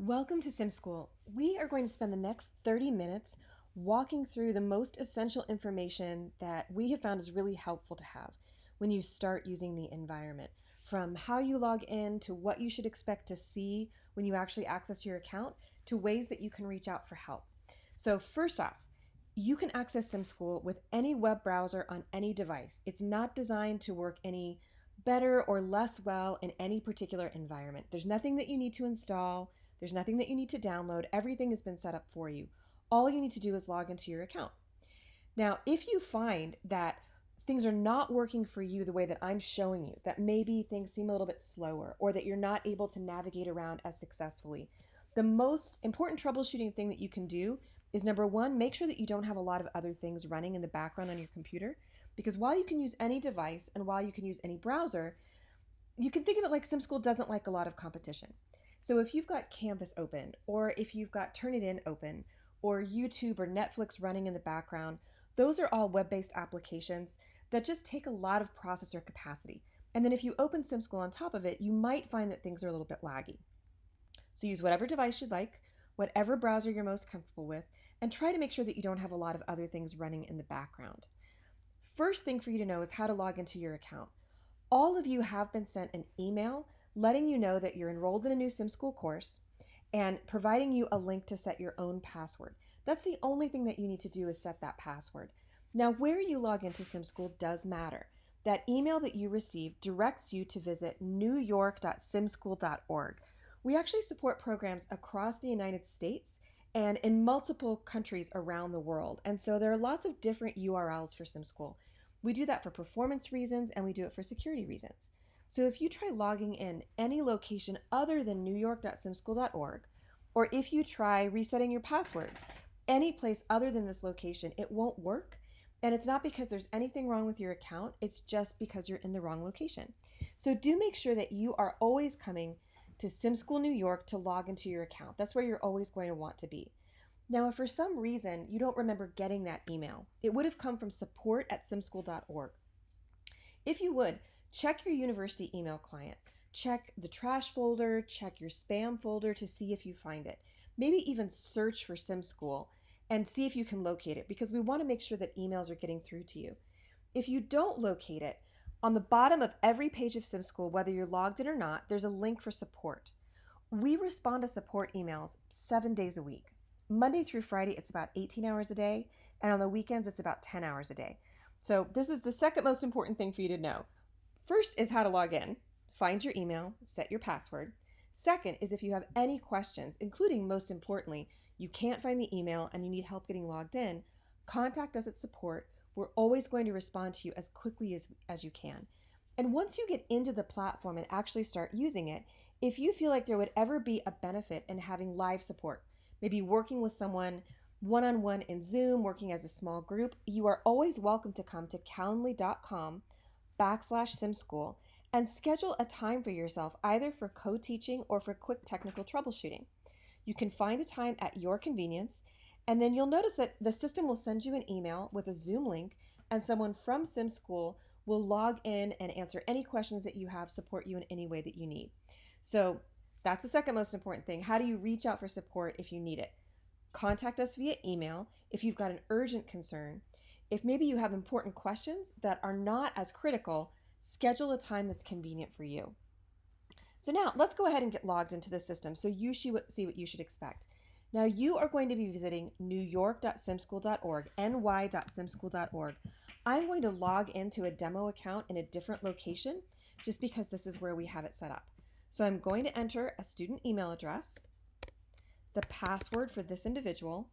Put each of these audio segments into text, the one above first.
Welcome to simSchool. We are going to spend the next 30 minutes walking through the most essential information that we have found is really helpful to have when you start using the environment. From how you log in to what you should expect to see when you actually access your account to ways that you can reach out for help. So first off, you can access simSchool with any web browser on any device. It's not designed to work any better or less well in any particular environment. There's nothing that you need to install. There's nothing that you need to download. Everything has been set up for you. All you need to do is log into your account. Now, if you find that things are not working for you the way that I'm showing you, that maybe things seem a little bit slower or that you're not able to navigate around as successfully, the most important troubleshooting thing that you can do is number one, make sure that you don't have a lot of other things running in the background on your computer. Because while you can use any device and while you can use any browser, you can think of it like simSchool doesn't like a lot of competition. So if you've got Canvas open, or if you've got Turnitin open, or YouTube or Netflix running in the background, those are all web-based applications that just take a lot of processor capacity. And then if you open simSchool on top of it, you might find that things are a little bit laggy. So use whatever device you'd like, whatever browser you're most comfortable with, and try to make sure that you don't have a lot of other things running in the background. First thing for you to know is how to log into your account. All of you have been sent an email letting you know that you're enrolled in a new simSchool course and providing you a link to set your own password. That's the only thing that you need to do is set that password. Now, where you log into simSchool does matter. That email that you receive directs you to visit newyork.simschool.org. We actually support programs across the United States and in multiple countries around the world. And so there are lots of different URLs for simSchool. We do that for performance reasons and we do it for security reasons. So if you try logging in any location other than newyork.simschool.org, or if you try resetting your password any place other than this location, it won't work. And it's not because there's anything wrong with your account, it's just because you're in the wrong location. So do make sure that you are always coming to simSchool New York to log into your account. That's where you're always going to want to be. Now, if for some reason you don't remember getting that email, it would have come from support@simschool.org. If you would, check your university email client. Check the trash folder, check your spam folder to see if you find it. Maybe even search for simSchool and see if you can locate it because we want to make sure that emails are getting through to you. If you don't locate it, on the bottom of every page of simSchool, whether you're logged in or not, there's a link for support. We respond to support emails 7 days a week. Monday through Friday, it's about 18 hours a day, and on the weekends, it's about 10 hours a day. So this is the second most important thing for you to know. First is how to log in, find your email, set your password. Second is if you have any questions, including most importantly, you can't find the email and you need help getting logged in, contact us at support. We're always going to respond to you as quickly as you can. And once you get into the platform and actually start using it, if you feel like there would ever be a benefit in having live support, maybe working with someone one-on-one in Zoom, working as a small group, you are always welcome to come to calendly.com/simschool and schedule a time for yourself either for co-teaching or for quick technical troubleshooting. You can find a time at your convenience, and then you'll notice that the system will send you an email with a Zoom link, and someone from simSchool will log in and answer any questions that you have, support you in any way that you need. So that's the second most important thing. How do you reach out for support if you need it? Contact us via email if you've got an urgent concern. If maybe you have important questions that are not as critical, schedule a time that's convenient for you. So now let's go ahead and get logged into the system so you see what you should expect. Now you are going to be visiting newyork.simschool.org, ny.simschool.org. I'm going to log into a demo account in a different location just because this is where we have it set up. So I'm going to enter a student email address, the password for this individual,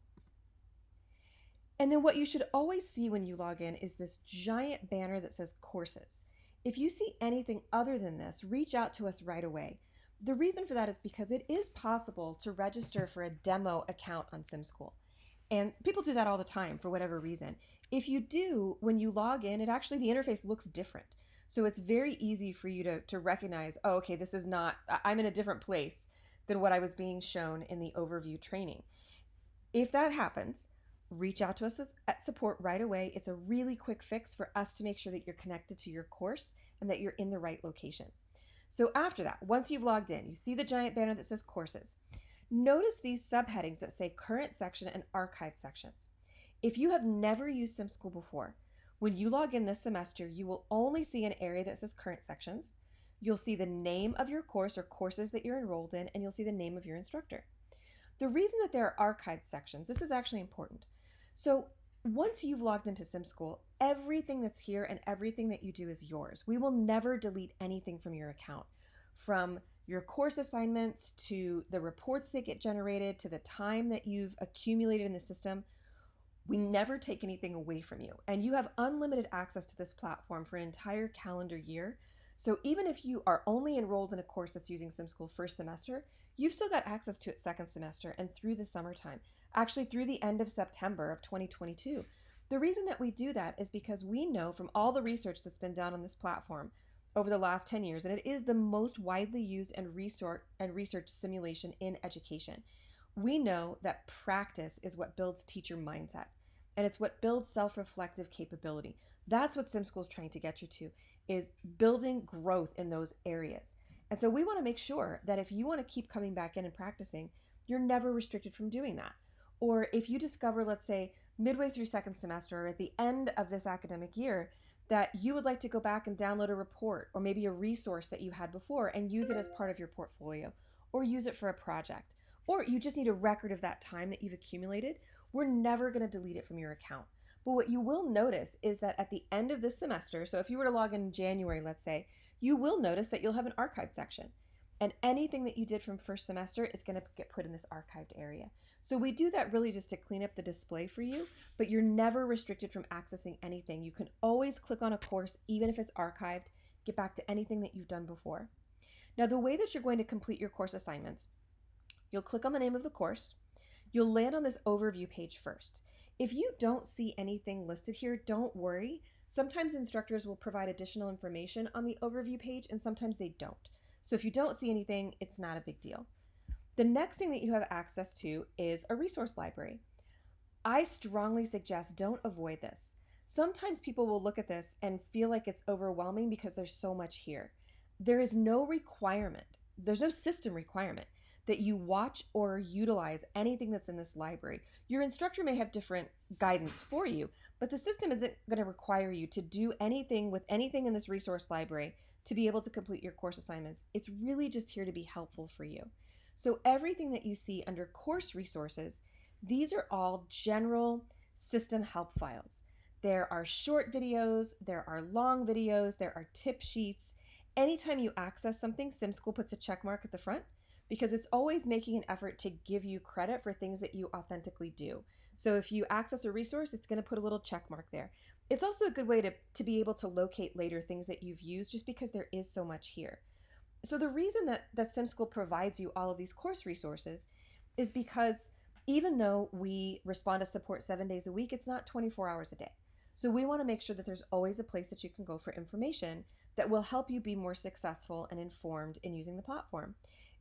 and then what you should always see when you log in is this giant banner that says courses. If you see anything other than this, reach out to us right away. The reason for that is because it is possible to register for a demo account on simSchool. And people do that all the time for whatever reason. If you do, when you log in, the interface looks different. So it's very easy for you to recognize, oh, okay, I'm in a different place than what I was being shown in the overview training. If that happens, reach out to us at support right away. It's a really quick fix for us to make sure that you're connected to your course and that you're in the right location. So after that, once you've logged in, you see the giant banner that says courses. Notice these subheadings that say current section and archived sections. If you have never used simSchool before, when you log in this semester, you will only see an area that says current sections. You'll see the name of your course or courses that you're enrolled in, and you'll see the name of your instructor. The reason that there are archived sections, this is actually important. So once you've logged into simSchool, everything that's here and everything that you do is yours. We will never delete anything from your account, from your course assignments to the reports that get generated to the time that you've accumulated in the system. We never take anything away from you, and you have unlimited access to this platform for an entire calendar year. So even if you are only enrolled in a course that's using simSchool first semester, you've still got access to it second semester and through the summertime, actually through the end of September of 2022. The reason that we do that is because we know from all the research that's been done on this platform over the last 10 years, and it is the most widely used and researched simulation in education. We know that practice is what builds teacher mindset, and it's what builds self-reflective capability. That's what simSchool is trying to get you to, is building growth in those areas. And so we want to make sure that if you want to keep coming back in and practicing, you're never restricted from doing that. Or if you discover, let's say, midway through second semester or at the end of this academic year, that you would like to go back and download a report or maybe a resource that you had before and use it as part of your portfolio, or use it for a project, or you just need a record of that time that you've accumulated, we're never going to delete it from your account. But what you will notice is that at the end of this semester, so if you were to log in January, let's say, you will notice that you'll have an archived section. And anything that you did from first semester is going to get put in this archived area. So we do that really just to clean up the display for you, but you're never restricted from accessing anything. You can always click on a course, even if it's archived, get back to anything that you've done before. Now, the way that you're going to complete your course assignments, you'll click on the name of the course. You'll land on this overview page first. If you don't see anything listed here, don't worry. Sometimes instructors will provide additional information on the overview page, and sometimes they don't. So if you don't see anything, it's not a big deal. The next thing that you have access to is a resource library. I strongly suggest don't avoid this. Sometimes people will look at this and feel like it's overwhelming because there's so much here. There is no requirement, there's no system requirement that you watch or utilize anything that's in this library. Your instructor may have different guidance for you, but the system isn't going to require you to do anything with anything in this resource library to be able to complete your course assignments. It's really just here to be helpful for you. So everything that you see under course resources, these are all general system help files. There are short videos, there are long videos, there are tip sheets. Anytime you access something, simSchool puts a check mark at the front because it's always making an effort to give you credit for things that you authentically do. So if you access a resource, it's going to put a little check mark there. It's also a good way to be able to locate later things that you've used just because there is so much here. So the reason that simSchool provides you all of these course resources is because even though we respond to support 7 days a week, it's not 24 hours a day. So we want to make sure that there's always a place that you can go for information that will help you be more successful and informed in using the platform.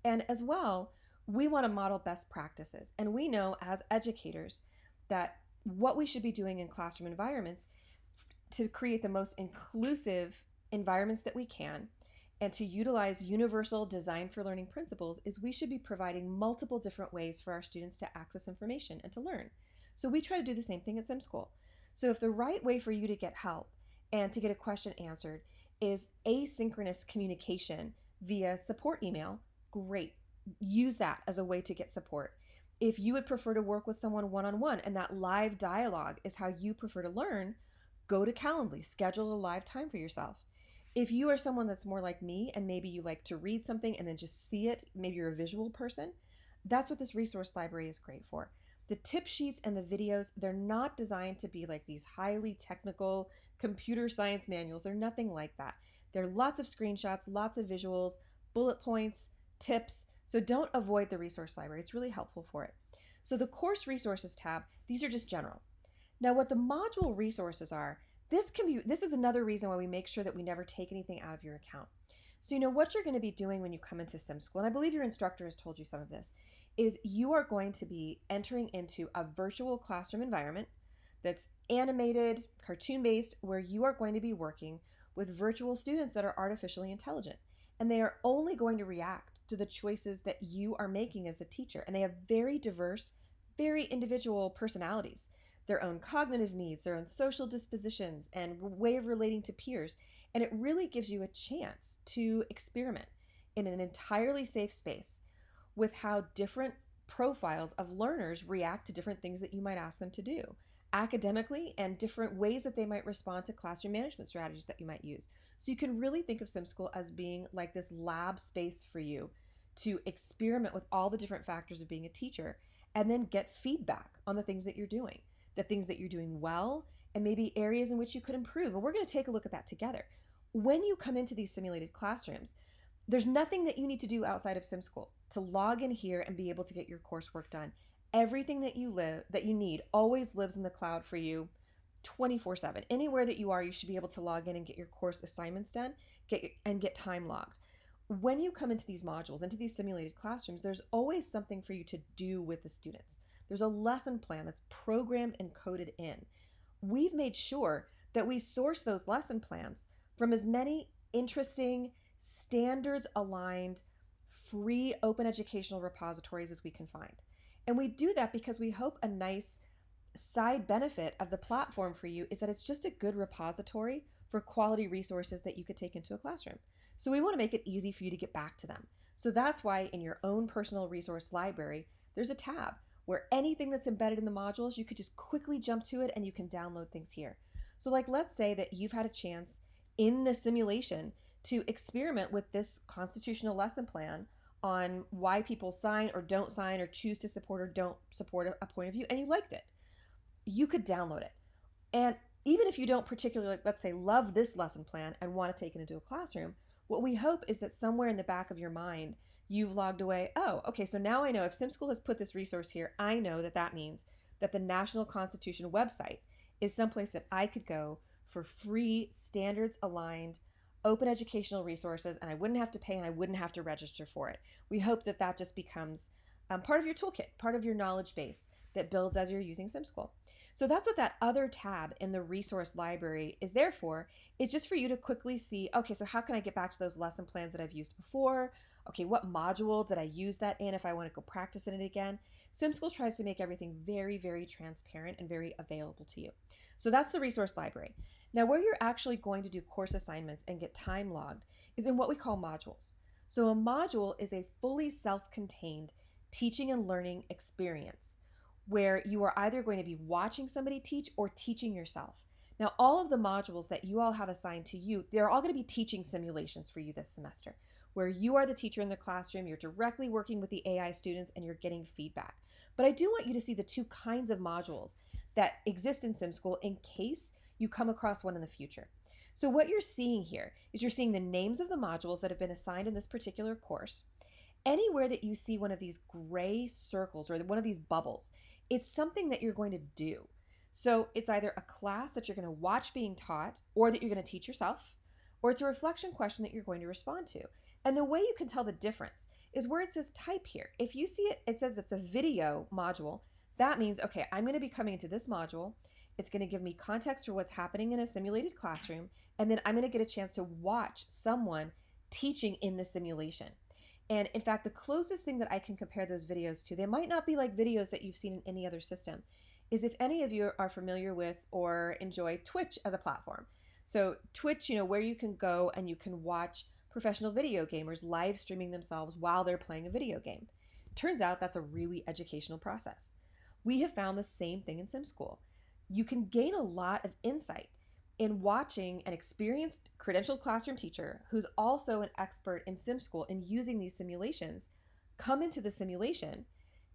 And as well, we want to model best practices. And we know as educators that what we should be doing in classroom environments to create the most inclusive environments that we can and to utilize universal design for learning principles is we should be providing multiple different ways for our students to access information and to learn. So we try to do the same thing at simSchool. So if the right way for you to get help and to get a question answered is asynchronous communication via support email, great. Use that as a way to get support. If you would prefer to work with someone one-on-one and that live dialogue is how you prefer to learn, go to Calendly, schedule a live time for yourself. If you are someone that's more like me and maybe you like to read something and then just see it, maybe you're a visual person, that's what this resource library is great for. The tip sheets and the videos, they're not designed to be like these highly technical computer science manuals. They're nothing like that. There are lots of screenshots, lots of visuals, bullet points, tips. So don't avoid the resource library. It's really helpful for it. So the course resources tab, these are just general. Now what the module resources are, this is another reason why we make sure that we never take anything out of your account. So what you're going to be doing when you come into simSchool, and I believe your instructor has told you some of this, is you are going to be entering into a virtual classroom environment that's animated, cartoon-based, where you are going to be working with virtual students that are artificially intelligent. And they are only going to react to the choices that you are making as the teacher. And they have very diverse, very individual personalities, their own cognitive needs, their own social dispositions, and way of relating to peers. And it really gives you a chance to experiment in an entirely safe space with how different profiles of learners react to different things that you might ask them to do academically, and different ways that they might respond to classroom management strategies that you might use. So you can really think of simSchool as being like this lab space for you to experiment with all the different factors of being a teacher, and then get feedback on the things that you're doing, the things that you're doing well, and maybe areas in which you could improve. And we're going to take a look at that together. When you come into these simulated classrooms, there's nothing that you need to do outside of simSchool to log in here and be able to get your coursework done. Everything that you need always lives in the cloud for you 24/7. Anywhere that you are, you should be able to log in and get your course assignments done, get time logged. When you come into these modules, into these simulated classrooms, there's always something for you to do with the students. There's a lesson plan that's programmed and coded in. We've made sure that we source those lesson plans from as many interesting, standards aligned, free open educational repositories as we can find. And we do that because we hope a nice side benefit of the platform for you is that it's just a good repository for quality resources that you could take into a classroom. So we want to make it easy for you to get back to them. So that's why in your own personal resource library, there's a tab where anything that's embedded in the modules, you could just quickly jump to it and you can download things here. So like, let's say that you've had a chance in the simulation to experiment with this constitutional lesson plan on why people sign or don't sign or choose to support or don't support a point of view, and you liked it. You could download it. And even if you don't particularly, let's say, love this lesson plan and want to take it into a classroom, what we hope is that somewhere in the back of your mind, you've logged away, oh, okay, so now I know if simSchool has put this resource here, I know that that means that the National Constitution website is someplace that I could go for free, standards aligned, open educational resources, and I wouldn't have to pay and I wouldn't have to register for it. We hope that that just becomes part of your toolkit, part of your knowledge base that builds as you're using simSchool. So that's what that other tab in the resource library is there for. It's just for you to quickly see, okay, so how can I get back to those lesson plans that I've used before? Okay, what module did I use that in if I want to go practice in it again? simSchool tries to make everything very, very transparent and very available to you. So that's the resource library. Now, where you're actually going to do course assignments and get time logged is in what we call modules. So a module is a fully self-contained teaching and learning experience where you are either going to be watching somebody teach or teaching yourself. Now, all of the modules that you all have assigned to you, they're all going to be teaching simulations for you this semester, where you are the teacher in the classroom, you're directly working with the AI students, and you're getting feedback. But I do want you to see the two kinds of modules that exist in simSchool in case you come across one in the future. So what you're seeing here is you're seeing the names of the modules that have been assigned in this particular course. Anywhere that you see one of these gray circles or one of these bubbles, it's something that you're going to do. So it's either a class that you're going to watch being taught or that you're going to teach yourself, or it's a reflection question that you're going to respond to. And the way you can tell the difference is where it says type here. If you see it, it says it's a video module. That means, okay, I'm going to be coming into this module. It's going to give me context for what's happening in a simulated classroom, and then I'm going to get a chance to watch someone teaching in the simulation. And in fact, the closest thing that I can compare those videos to, they might not be like videos that you've seen in any other system, is if any of you are familiar with or enjoy Twitch as a platform. So Twitch, where you can go and you can watch professional video gamers live streaming themselves while they're playing a video game. Turns out that's a really educational process. We have found the same thing in simSchool. You can gain a lot of insight in watching an experienced credentialed classroom teacher who's also an expert in simSchool and using these simulations come into the simulation,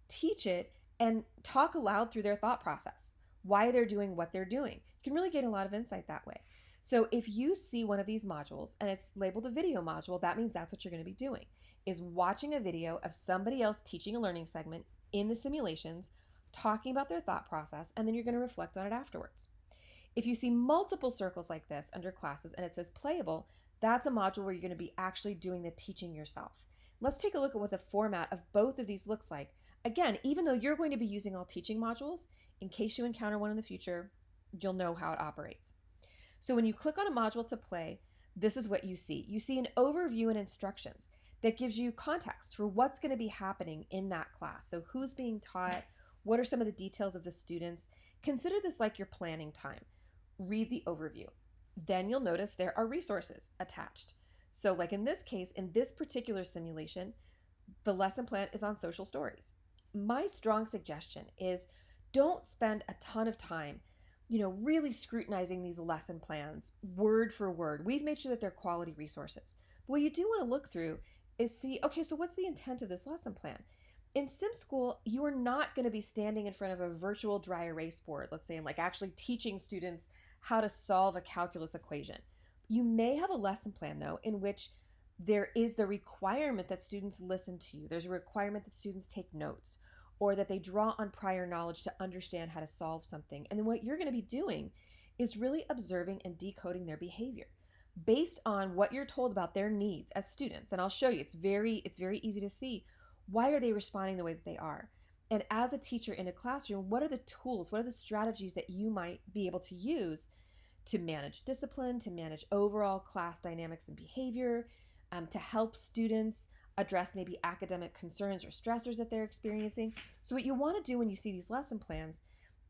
teach it, and talk aloud through their thought process, why they're doing what they're doing. You can really gain a lot of insight that way. So if you see one of these modules and it's labeled a video module, that means that's what you're going to be doing, is watching a video of somebody else teaching a learning segment in the simulations, talking about their thought process, and then you're going to reflect on it afterwards. If you see multiple circles like this under classes and it says playable, that's a module where you're going to be actually doing the teaching yourself. Let's take a look at what the format of both of these looks like. Again, even though you're going to be using all teaching modules, in case you encounter one in the future, you'll know how it operates. So when you click on a module to play, this is what you see. You see an overview and instructions. that gives you context for what's going to be happening in that class. So who's being taught, what are some of the details of the students. Consider this like your planning time. Read the overview. Then you'll notice there are resources attached. So like in this case, in this particular simulation, the lesson plan is on social stories. My strong suggestion is don't spend a ton of time, really scrutinizing these lesson plans word for word. We've made sure that they're quality resources. But what you do want to look through is see, okay, so what's the intent of this lesson plan? In simSchool, you are not going to be standing in front of a virtual dry erase board, let's say, and like actually teaching students how to solve a calculus equation. You may have a lesson plan, though, in which there is the requirement that students listen to you. There's a requirement that students take notes or that they draw on prior knowledge to understand how to solve something. And then what you're going to be doing is really observing and decoding their behavior based on what you're told about their needs as students. And I'll show you, it's very easy to see. Why are they responding the way that they are? And as a teacher in a classroom, what are the tools, what are the strategies that you might be able to use to manage discipline, to manage overall class dynamics and behavior, to help students address maybe academic concerns or stressors that they're experiencing. So what you want to do when you see these lesson plans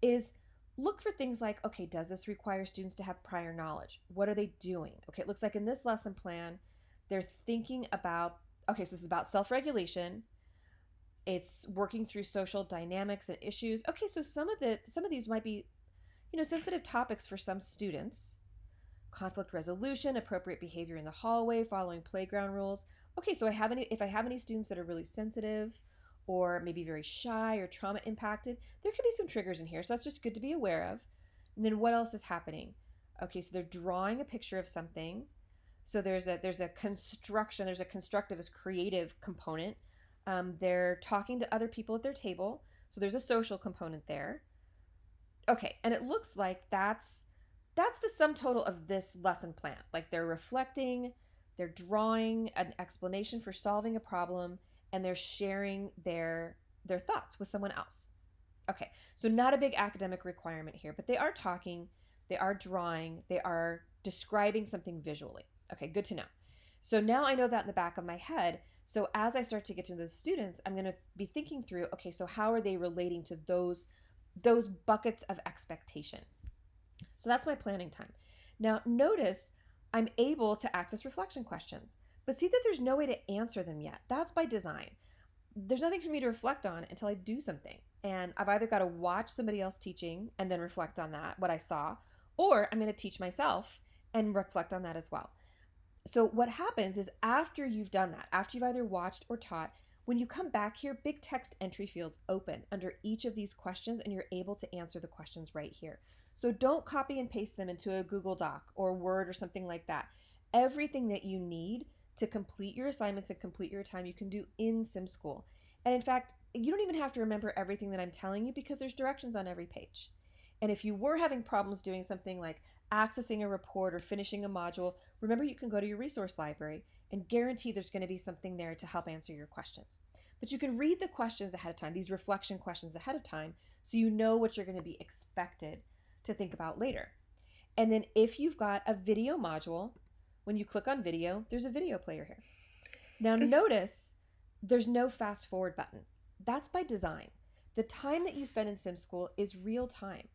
is look for things like, okay, does this require students to have prior knowledge? What are they doing? Okay, it looks like in this lesson plan, they're thinking about, okay, so this is about self-regulation. It's working through social dynamics and issues. Okay, so some of these might be, sensitive topics for some students. Conflict resolution, appropriate behavior in the hallway, following playground rules. Okay, so if I have any students that are really sensitive or maybe very shy or trauma impacted, there could be some triggers in here. So that's just good to be aware of. And then what else is happening? Okay, so they're drawing a picture of something. So there's a construction, there's a constructivist creative component. They're talking to other people at their table. So there's a social component there. Okay, and it looks like that's the sum total of this lesson plan. Like they're reflecting, they're drawing an explanation for solving a problem, and they're sharing their thoughts with someone else. Okay, so not a big academic requirement here, but they are talking, they are drawing, they are describing something visually. Okay, good to know. So now I know that in the back of my head. So as I start to get to those students, I'm going to be thinking through, okay, so how are they relating to those buckets of expectation? So that's my planning time. Now notice I'm able to access reflection questions, but see that there's no way to answer them yet. That's by design. There's nothing for me to reflect on until I do something. And I've either got to watch somebody else teaching and then reflect on that, what I saw, or I'm going to teach myself and reflect on that as well. So what happens is after you've done that, after you've either watched or taught, when you come back here, big text entry fields open under each of these questions and you're able to answer the questions right here. So don't copy and paste them into a Google Doc or Word or something like that. Everything that you need to complete your assignments and complete your time, you can do in simSchool. And in fact, you don't even have to remember everything that I'm telling you because there's directions on every page. And if you were having problems doing something like accessing a report or finishing a module, remember you can go to your resource library and guarantee there's going to be something there to help answer your questions. But you can read the questions ahead of time, these reflection questions ahead of time, so you know what you're going to be expected to think about later. And then if you've got a video module, when you click on video, there's a video player here. Now notice there's no fast forward button. That's by design. The time that you spend in simSchool is real time.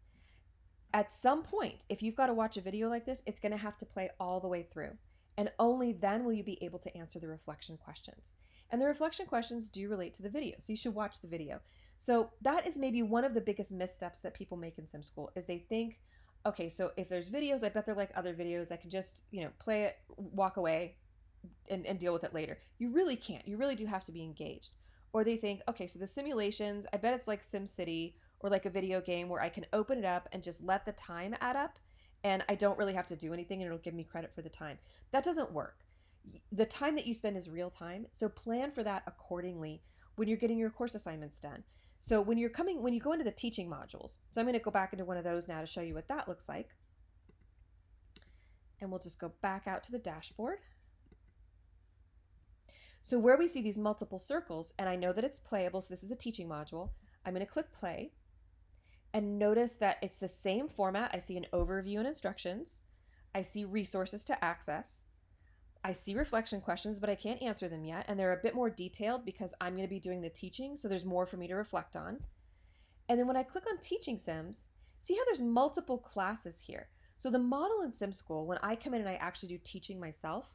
At some point, if you've got to watch a video like this, it's going to have to play all the way through. And only then will you be able to answer the reflection questions. And the reflection questions do relate to the video, so you should watch the video. So that is maybe one of the biggest missteps that people make in simSchool is they think, okay, so if there's videos, I bet they're like other videos. I can just, play it, walk away, and deal with it later. You really can't. You really do have to be engaged. Or they think, okay, so the simulations, I bet it's like SimCity or like a video game where I can open it up and just let the time add up and I don't really have to do anything and it'll give me credit for the time. That doesn't work. The time that you spend is real time, so plan for that accordingly when you're getting your course assignments done. So when you go into the teaching modules, so I'm going to go back into one of those now to show you what that looks like. And we'll just go back out to the dashboard. So where we see these multiple circles, and I know that it's playable, so this is a teaching module, I'm going to click play. And notice that it's the same format. I see an overview and instructions. I see resources to access. I see reflection questions, but I can't answer them yet. And they're a bit more detailed because I'm going to be doing the teaching. So there's more for me to reflect on. And then when I click on Teaching Sims, see how there's multiple classes here. So the model in simSchool, when I come in and I actually do teaching myself,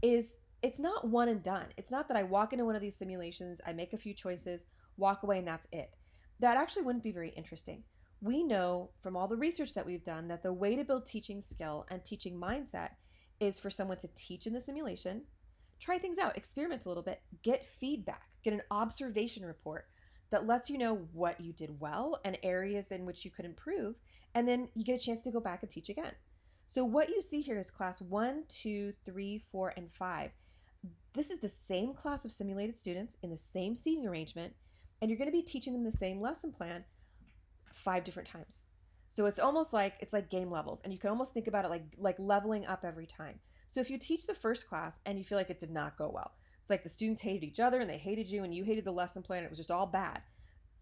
is it's not one and done. It's not that I walk into one of these simulations, I make a few choices, walk away, and that's it. That actually wouldn't be very interesting. We know from all the research that we've done that the way to build teaching skill and teaching mindset is for someone to teach in the simulation, try things out, experiment a little bit, get feedback, get an observation report that lets you know what you did well and areas in which you could improve, and then you get a chance to go back and teach again. So what you see here is class 1, 2, 3, 4, and 5. This is the same class of simulated students in the same seating arrangement, and you're going to be teaching them the same lesson plan 5 different times. So it's almost like game levels, and you can almost think about it like leveling up every time. So if you teach the first class and you feel like it did not go well, it's like the students hated each other and they hated you and you hated the lesson plan and it was just all bad.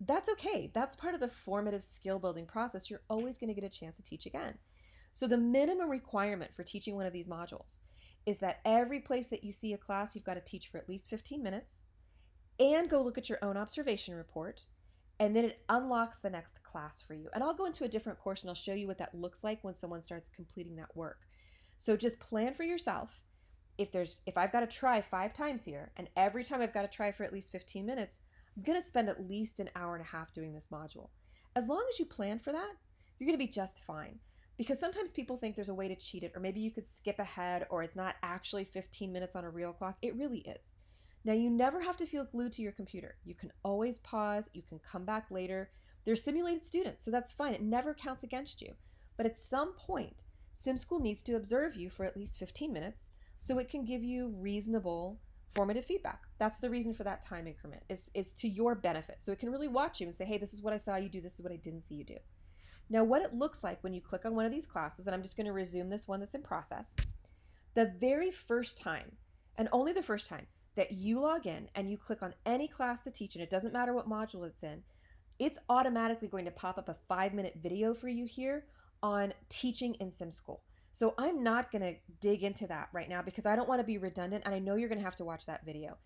That's okay. That's part of the formative skill building process. You're always going to get a chance to teach again. So the minimum requirement for teaching one of these modules is that every place that you see a class, you've got to teach for at least 15 minutes and go look at your own observation report. And then it unlocks the next class for you. And I'll go into a different course and I'll show you what that looks like when someone starts completing that work. So just plan for yourself. If I've got to try 5 times here, and every time I've got to try for at least 15 minutes, I'm going to spend at least an hour and a half doing this module. As long as you plan for that, you're going to be just fine. Because sometimes people think there's a way to cheat it, or maybe you could skip ahead, or it's not actually 15 minutes on a real clock. It really is. Now, you never have to feel glued to your computer. You can always pause. You can come back later. They're simulated students, so that's fine. It never counts against you. But at some point, simSchool needs to observe you for at least 15 minutes so it can give you reasonable formative feedback. That's the reason for that time increment. It's to your benefit. So it can really watch you and say, hey, this is what I saw you do. This is what I didn't see you do. Now, what it looks like when you click on one of these classes, and I'm just going to resume this one that's in process, the very first time, and only the first time, that you log in and you click on any class to teach, and it doesn't matter what module it's in, it's automatically going to pop up a 5-minute video for you here on teaching in simSchool. So I'm not going to dig into that right now because I don't want to be redundant, and I know you're going to have to watch that video.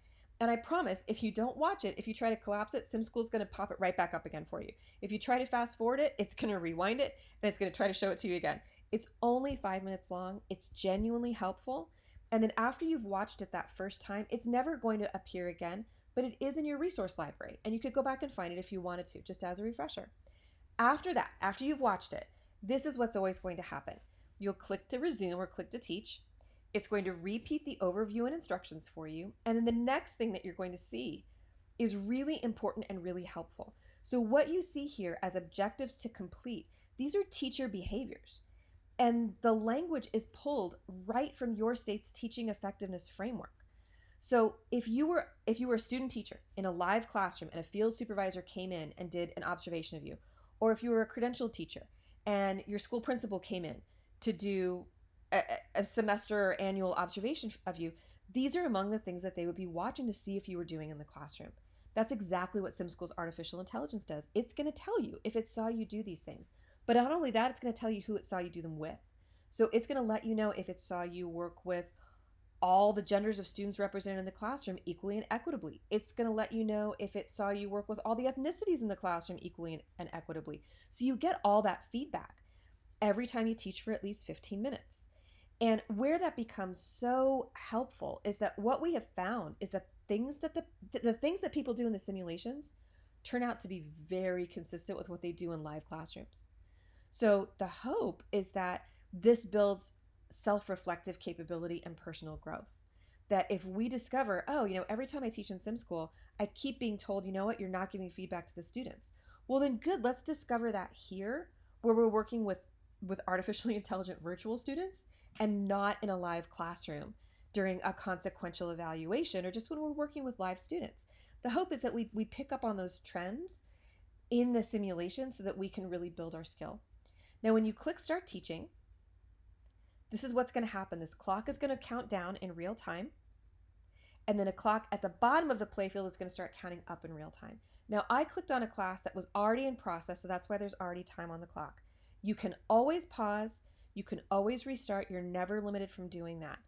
And I promise, if you don't watch it, if you try to collapse it, simSchool is going to pop it right back up again for you. If you try to fast forward it, it's going to rewind it, and it's going to try to show it to you again. It's only 5 minutes long. It's genuinely helpful. And then after you've watched it that first time, it's never going to appear again, but it is in your resource library, and you could go back and find it if you wanted to, just as a refresher. After that, after you've watched it, this is what's always going to happen. You'll click to resume or click to teach. It's going to repeat the overview and instructions for you. And then the next thing that you're going to see is really important and really helpful. So what you see here as objectives to complete, these are teacher behaviors. And the language is pulled right from your state's teaching effectiveness framework. So if you were a student teacher in a live classroom and a field supervisor came in and did an observation of you, or if you were a credentialed teacher and your school principal came in to do a semester or annual observation of you, these are among the things that they would be watching to see if you were doing in the classroom. That's exactly what simSchool's artificial intelligence does. It's going to tell you if it saw you do these things. But not only that, it's going to tell you who it saw you do them with. So it's going to let you know if it saw you work with all the genders of students represented in the classroom equally and equitably. It's going to let you know if it saw you work with all the ethnicities in the classroom equally and equitably. So you get all that feedback every time you teach for at least 15 minutes. And where that becomes so helpful is that what we have found is that the things that people do in the simulations turn out to be very consistent with what they do in live classrooms. So the hope is that this builds self-reflective capability and personal growth. That if we discover, every time I teach in simSchool, I keep being told, you know what, you're not giving feedback to the students. Well, then good, let's discover that here where we're working with artificially intelligent virtual students and not in a live classroom during a consequential evaluation or just when we're working with live students. The hope is that we pick up on those trends in the simulation so that we can really build our skill. Now, when you click Start Teaching, this is what's going to happen. This clock is going to count down in real time, and then a clock at the bottom of the playfield is going to start counting up in real time. Now, I clicked on a class that was already in process, so that's why there's already time on the clock. You can always pause. You can always restart. You're never limited from doing that.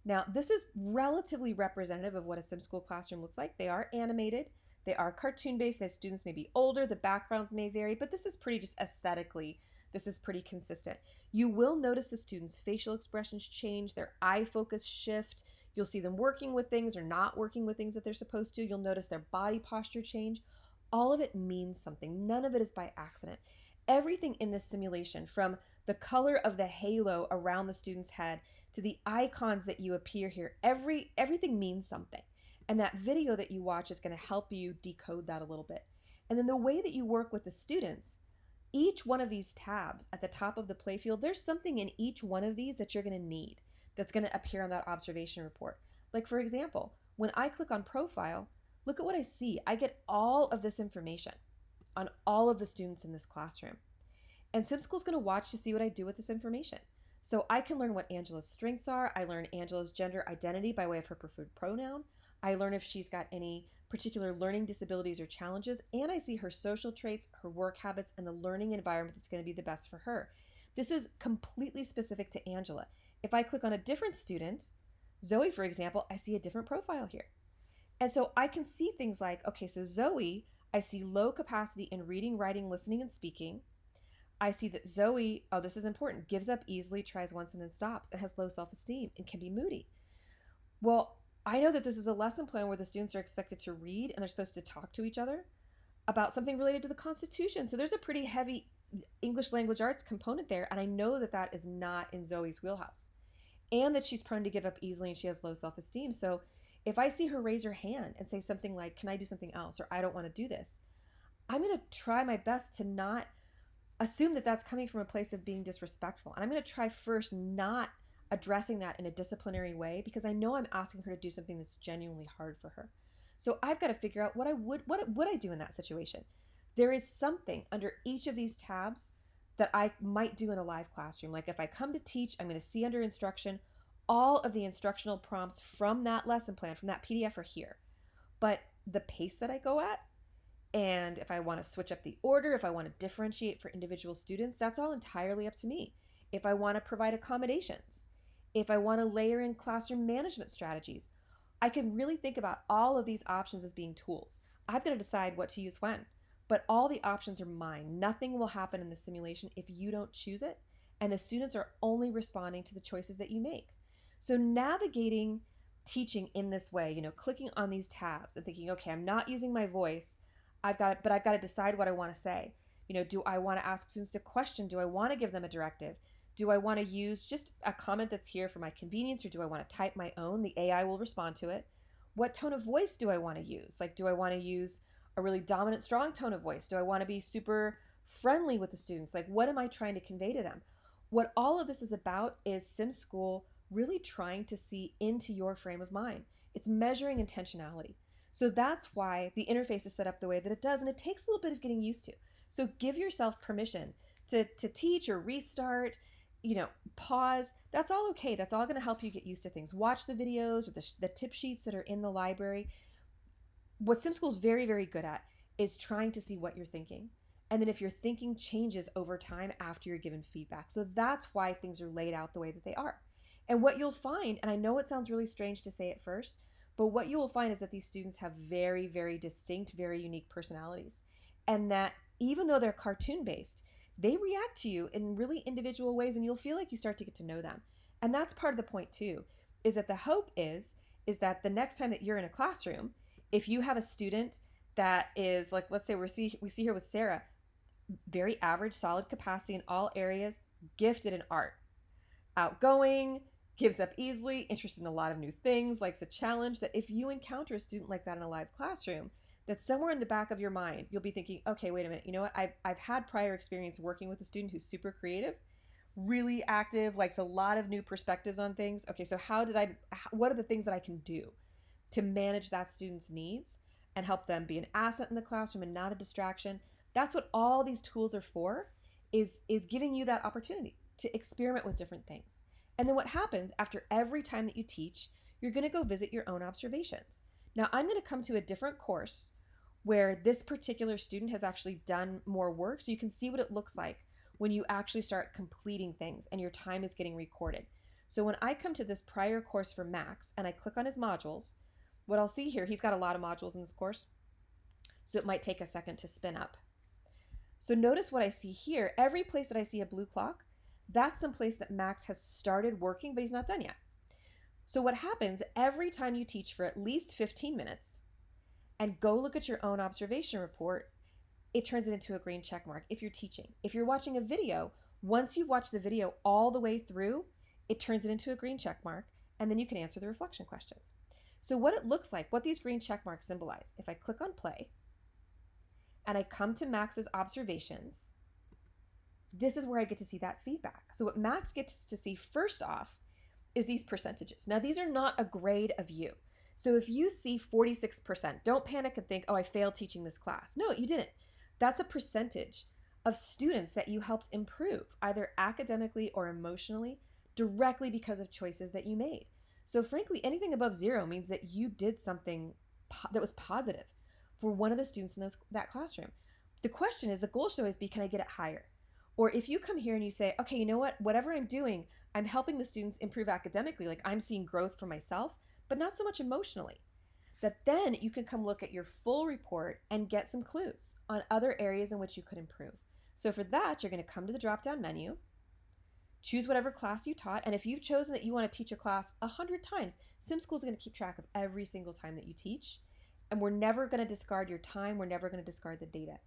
Now, this is relatively representative of what a simSchool classroom looks like. They are animated, they are cartoon based, the students may be older, the backgrounds may vary, but this is pretty just aesthetically, this is pretty consistent. You will notice the students' facial expressions change, their eye focus shift. You'll see them working with things or not working with things that they're supposed to. You'll notice their body posture change. All of it means something. None of it is by accident. Everything in this simulation, from the color of the halo around the student's head to the icons that you appear here, everything means something. And that video that you watch is going to help you decode that a little bit. And then the way that you work with the students, each one of these tabs at the top of the playfield, there's something in each one of these that you're going to need that's going to appear on that observation report. Like, for example, when I click on profile, look at what I see. I get all of this information on all of the students in this classroom. And simSchool is going to watch to see what I do with this information. So I can learn what Angela's strengths are. I learn Angela's gender identity by way of her preferred pronoun. I learn if she's got any particular learning disabilities or challenges. And I see her social traits, her work habits, and the learning environment that's going to be the best for her. This is completely specific to Angela. If I click on a different student, Zoe, for example, I see a different profile here. And so I can see things like, okay, so Zoe, I see low capacity in reading, writing, listening, and speaking. I see that Zoe, oh, this is important, gives up easily, tries once and then stops, and has low self-esteem and can be moody. Well, I know that this is a lesson plan where the students are expected to read and they're supposed to talk to each other about something related to the Constitution. So there's a pretty heavy English language arts component there, and I know that that is not in Zoe's wheelhouse. And that she's prone to give up easily and she has low self-esteem. So if I see her raise her hand and say something like, can I do something else? Or I don't want to do this, I'm going to try my best to not assume that that's coming from a place of being disrespectful. And I'm going to try first not addressing that in a disciplinary way, because I know I'm asking her to do something that's genuinely hard for her. So I've got to figure out what would I do in that situation. There is something under each of these tabs that I might do in a live classroom. Like if I come to teach, I'm going to see under instruction, all of the instructional prompts from that lesson plan, from that PDF are here. But the pace that I go at, and if I want to switch up the order, if I want to differentiate for individual students, that's all entirely up to me. If I want to provide accommodations, if I want to layer in classroom management strategies, I can really think about all of these options as being tools. I've got to decide what to use when, but all the options are mine. Nothing will happen in the simulation if you don't choose it, and the students are only responding to the choices that you make. So navigating teaching in this way, clicking on these tabs and thinking, okay, I'm not using my voice, I've got to decide what I want to say. Do I want to ask students a question? Do I want to give them a directive? Do I want to use just a comment that's here for my convenience, or do I want to type my own? The AI will respond to it. What tone of voice do I want to use? Like, do I want to use a really dominant, strong tone of voice? Do I want to be super friendly with the students? Like, what am I trying to convey to them? What all of this is about is simSchool really trying to see into your frame of mind. It's measuring intentionality. So that's why the interface is set up the way that it does, and it takes a little bit of getting used to. So give yourself permission to teach or restart, pause. That's all okay. That's all going to help you get used to things. Watch the videos or the tip sheets that are in the library. What simSchool is very, very good at is trying to see what you're thinking. And then if your thinking changes over time after you're given feedback. So that's why things are laid out the way that they are. And what you'll find, and I know it sounds really strange to say at first, but what you will find is that these students have very, very distinct, very unique personalities. And that even though they're cartoon-based, they react to you in really individual ways, and you'll feel like you start to get to know them. And that's part of the point too, is that the hope is that the next time that you're in a classroom, if you have a student that is like, let's say we see here with Sarah, very average, solid capacity in all areas, gifted in art, outgoing, gives up easily, interested in a lot of new things, likes a challenge, that if you encounter a student like that in a live classroom, that somewhere in the back of your mind, you'll be thinking, okay, wait a minute, you know what? I've had prior experience working with a student who's super creative, really active, likes a lot of new perspectives on things. Okay, so what are the things that I can do to manage that student's needs and help them be an asset in the classroom and not a distraction? That's what all these tools are for, is giving you that opportunity to experiment with different things. And then what happens after every time that you teach, you're going to go visit your own observations. Now, I'm going to come to a different course where this particular student has actually done more work, so you can see what it looks like when you actually start completing things and your time is getting recorded. So when I come to this prior course for Max and I click on his modules, what I'll see here, he's got a lot of modules in this course, so it might take a second to spin up. So notice what I see here. Every place that I see a blue clock, that's some place that Max has started working, but he's not done yet. So what happens every time you teach for at least 15 minutes and go look at your own observation report, it turns it into a green check mark if you're teaching. If you're watching a video, once you've watched the video all the way through, it turns it into a green check mark, and then you can answer the reflection questions. So what it looks like, what these green check marks symbolize, if I click on play and I come to Max's observations, this is where I get to see that feedback. So what Max gets to see first off is these percentages. Now, these are not a grade of you. So if you see 46%, don't panic and think, oh, I failed teaching this class. No, you didn't. That's a percentage of students that you helped improve, either academically or emotionally, directly because of choices that you made. So frankly, anything above 0 means that you did something that was positive for one of the students in that classroom. The question is, the goal should always be, can I get it higher? Or if you come here and you say, okay, you know what, whatever I'm doing, I'm helping the students improve academically, like I'm seeing growth for myself, but not so much emotionally, that then you can come look at your full report and get some clues on other areas in which you could improve. So for that, you're going to come to the drop-down menu, choose whatever class you taught, and if you've chosen that you want to teach a class 100 times, simSchool is going to keep track of every single time that you teach, and we're never going to discard your time, we're never going to discard the data.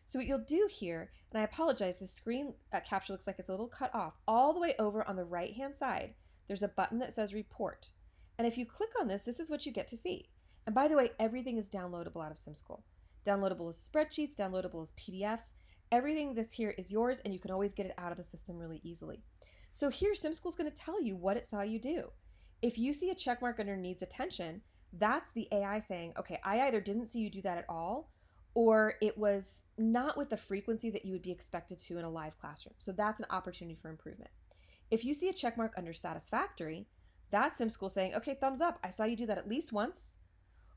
So what you'll do here, and I apologize, the screen capture looks like it's a little cut off. All the way over on the right-hand side, there's a button that says Report. And if you click on this, this is what you get to see. And by the way, everything is downloadable out of simSchool. Downloadable as spreadsheets, downloadable as PDFs. Everything that's here is yours, and you can always get it out of the system really easily. So here, simSchool is going to tell you what it saw you do. If you see a check mark under needs attention, that's the AI saying, okay, I either didn't see you do that at all, or it was not with the frequency that you would be expected to in a live classroom. So that's an opportunity for improvement. If you see a check mark under satisfactory, that's simSchool saying, okay, thumbs up, I saw you do that at least once,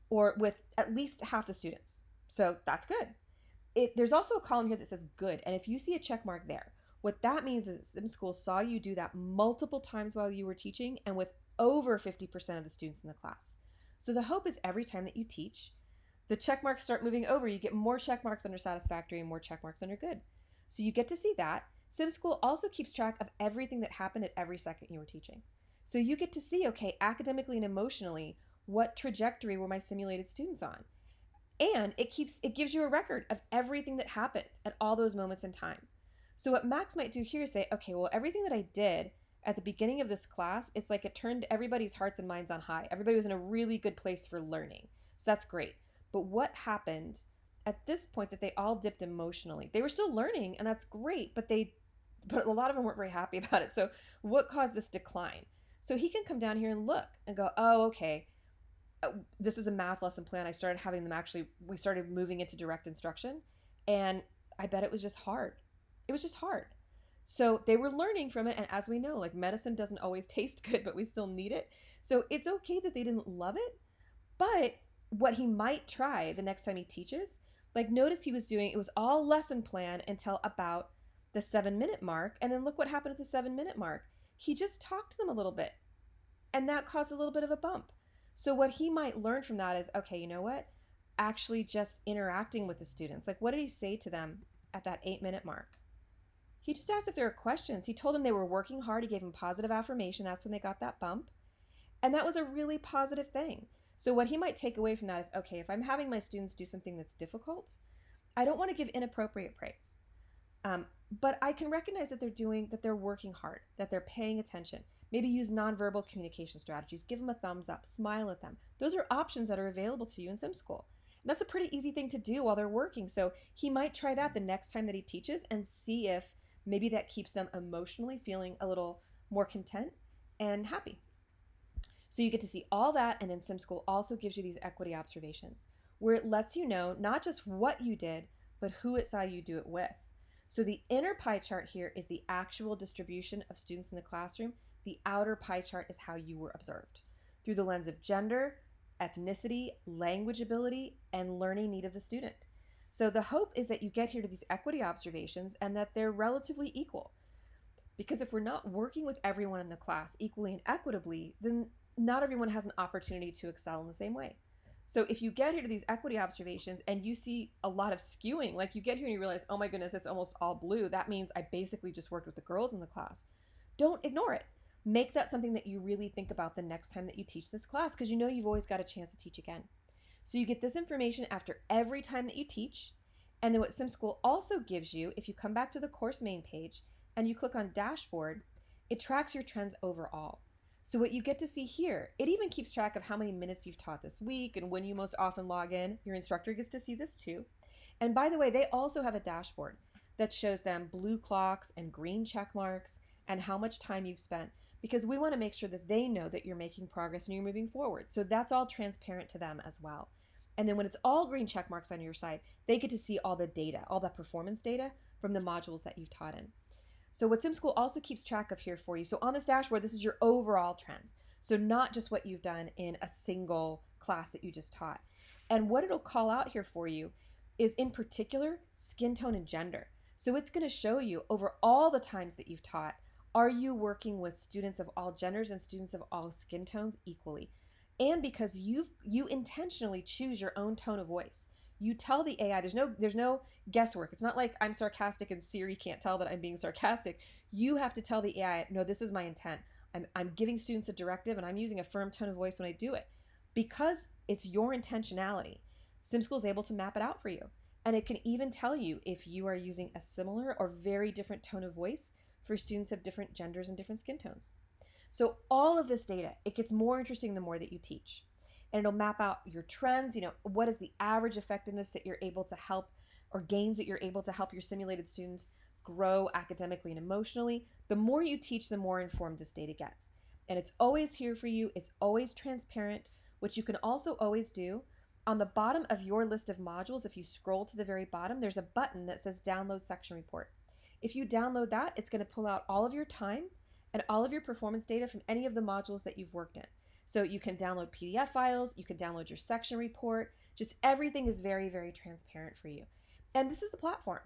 or with at least half the students. So that's good. There's also a column here that says good, and if you see a check mark there, what that means is simSchool saw you do that multiple times while you were teaching and with over 50% of the students in the class. So the hope is every time that you teach, the check marks start moving over. You get more check marks under satisfactory and more check marks under good. So you get to see that. simSchool also keeps track of everything that happened at every second you were teaching. So you get to see, okay, academically and emotionally, what trajectory were my simulated students on? And it gives you a record of everything that happened at all those moments in time. So what Max might do here is say, okay, well, everything that I did at the beginning of this class, it's like it turned everybody's hearts and minds on high. Everybody was in a really good place for learning. So that's great. But what happened at this point that they all dipped emotionally? They were still learning, and that's great, but a lot of them weren't very happy about it. So what caused this decline? So he can come down here and look and go, oh, okay, this was a math lesson plan. I started having them we started moving into direct instruction, and I bet it was just hard. It was just hard. So they were learning from it, and as we know, like medicine doesn't always taste good, but we still need it. So it's okay that they didn't love it, but what he might try the next time he teaches, like notice he was doing, it was all lesson plan until about the 7-minute mark, and then look what happened at the 7-minute mark. He just talked to them a little bit, and that caused a little bit of a bump. So what he might learn from that is, okay, you know what? Actually just interacting with the students. Like, what did he say to them at that 8-minute mark? He just asked if there were questions. He told them they were working hard. He gave them positive affirmation. That's when they got that bump. And that was a really positive thing. So what he might take away from that is, okay, if I'm having my students do something that's difficult, I don't want to give inappropriate praise. But I can recognize that they're working hard, that they're paying attention. Maybe use nonverbal communication strategies. Give them a thumbs up, smile at them. Those are options that are available to you in simSchool. And that's a pretty easy thing to do while they're working. So he might try that the next time that he teaches and see if maybe that keeps them emotionally feeling a little more content and happy. So you get to see all that, and then simSchool also gives you these equity observations where it lets you know not just what you did, but who it saw you do it with. So the inner pie chart here is the actual distribution of students in the classroom. The outer pie chart is how you were observed through the lens of gender, ethnicity, language ability, and learning need of the student. So the hope is that you get here to these equity observations and that they're relatively equal. Because if we're not working with everyone in the class equally and equitably, then not everyone has an opportunity to excel in the same way. So if you get here to these equity observations and you see a lot of skewing, like you get here and you realize, oh my goodness, it's almost all blue, that means I basically just worked with the girls in the class. Don't ignore it. Make that something that you really think about the next time that you teach this class, because you know you've always got a chance to teach again. So you get this information after every time that you teach. And then what simSchool also gives you, if you come back to the course main page and you click on dashboard, it tracks your trends overall. So what you get to see here, it even keeps track of how many minutes you've taught this week and when you most often log in. Your instructor gets to see this too. And by the way, they also have a dashboard that shows them blue clocks and green check marks and how much time you've spent, because we want to make sure that they know that you're making progress and you're moving forward. So that's all transparent to them as well. And then when it's all green check marks on your side, they get to see all the data, all the performance data from the modules that you've taught in. So what simSchool also keeps track of here for you. So on this dashboard, this is your overall trends. So not just what you've done in a single class that you just taught. And what it'll call out here for you is in particular skin tone and gender. So it's going to show you over all the times that you've taught, are you working with students of all genders and students of all skin tones equally? And because you intentionally choose your own tone of voice. You tell the AI, there's no guesswork. It's not like I'm sarcastic and Siri can't tell that I'm being sarcastic. You have to tell the AI, no, this is my intent. I'm giving students a directive and I'm using a firm tone of voice when I do it. Because it's your intentionality, simSchool is able to map it out for you. And it can even tell you if you are using a similar or very different tone of voice for students of different genders and different skin tones. So all of this data, it gets more interesting the more that you teach. And it'll map out your trends, what is the average effectiveness that you're able to help, or gains that you're able to help your simulated students grow academically and emotionally. The more you teach, the more informed this data gets. And it's always here for you. It's always transparent, which you can also always do. On the bottom of your list of modules, if you scroll to the very bottom, there's a button that says download section report. If you download that, it's going to pull out all of your time and all of your performance data from any of the modules that you've worked in. So you can download PDF files, you can download your section report, just everything is very, very transparent for you. And this is the platform.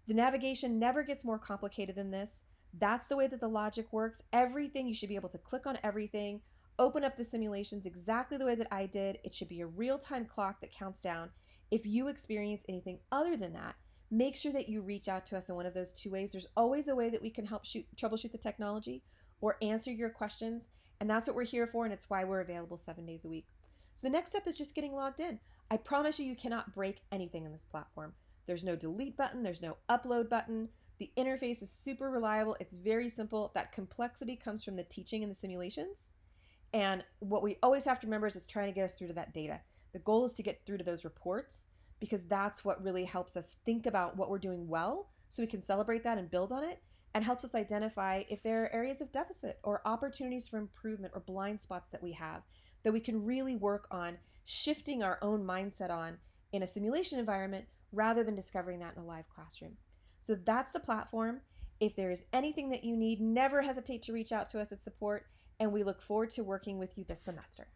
The navigation never gets more complicated than this. That's the way that the logic works. Everything, you should be able to click on everything, open up the simulations exactly the way that I did. It should be a real-time clock that counts down. If you experience anything other than that, make sure that you reach out to us in one of those two ways. There's always a way that we can help troubleshoot the technology or answer your questions. And that's what we're here for, and it's why we're available 7 days a week. So the next step is just getting logged in. I promise you, you cannot break anything in this platform. There's no delete button. There's no upload button. The interface is super reliable. It's very simple. That complexity comes from the teaching and the simulations. And what we always have to remember is it's trying to get us through to that data. The goal is to get through to those reports, because that's what really helps us think about what we're doing well so we can celebrate that and build on it, and helps us identify if there are areas of deficit or opportunities for improvement or blind spots that we have that we can really work on shifting our own mindset on in a simulation environment rather than discovering that in a live classroom. So that's the platform. If there is anything that you need, never hesitate to reach out to us at support, and we look forward to working with you this semester.